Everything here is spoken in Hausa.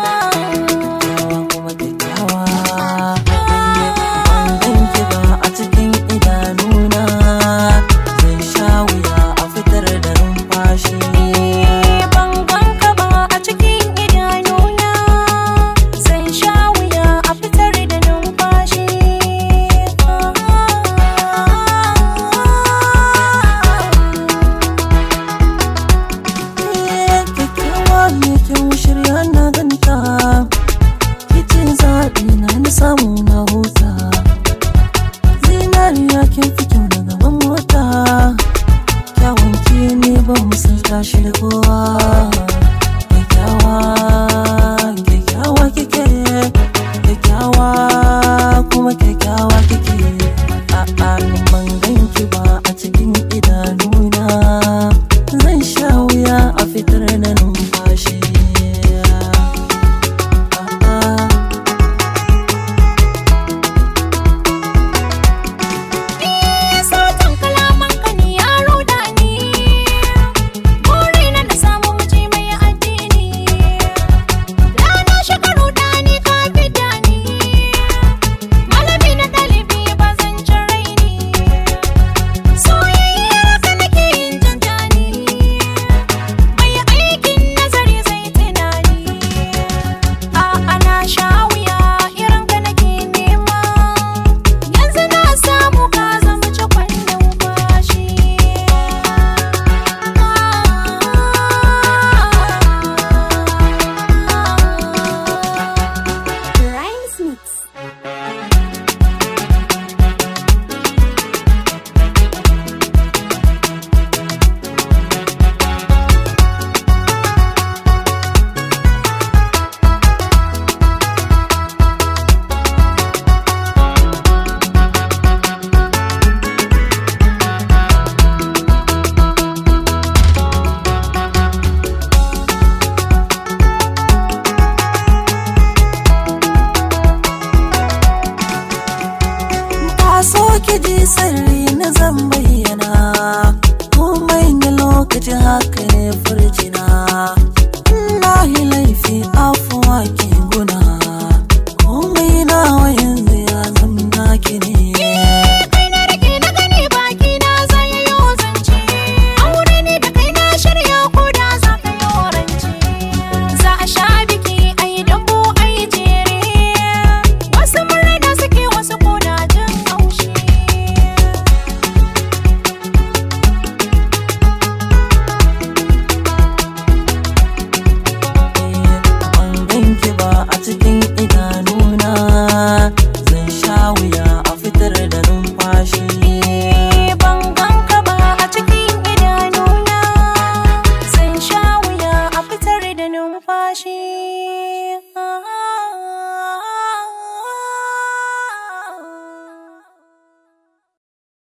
kyakkyawa, kuma kyakkyawa. Ban ganki ba a cikin idanuna, zan sha wuya a fitar da numfashi. Ban ganka ba a cikin idanuna, zan sha wuya a fitar da numfashi. Kyakkyawa ne kyau shirya na ganta, kicin zaɓi na samu na huta. Zinariya kin fi kyau na gaban mota, kyawun ki ne ban misalta shi da kowa. Kyakkyawa, kyakkyawa kike, kyakkyawa kuma kyakkyawa kike. A'a ban ganki ba a cikin idanuna, zan sha wuya a fitar da numfashi. Sautin kalamanka ne ya ruɗa ni, burina na samu miji mai addini. Rana shiga ruɗani ka fida ni, malami na ɗalibi ba zan ci raini. Soyayyar ka nake yin janjani, mai aikin nazari zai tunani. A'a na sha wuya irin ka nake nema, yanzu na samu ka zama cikon numfashi. Rhymes Mix. So ki ji sirri na zan bayyana, komai na lokaci haka ne furjina. Na yi laifi afuwa ki guna, komai nawa yanzu ya zama ki ne. Kai na rike na gani baki na zai yi zance, aure ne da kai na shirya ko da za ka yi rance. Za a sha biki a yi dambu a yi jere, wasu murna suke wasu koda jin haushi. Ban ganki ba a cikin idanuna, zan sha wuya a fitar da numfashi. Ban ganka ba a cikin idanuna, zan sha wuya a fitar da numfashi.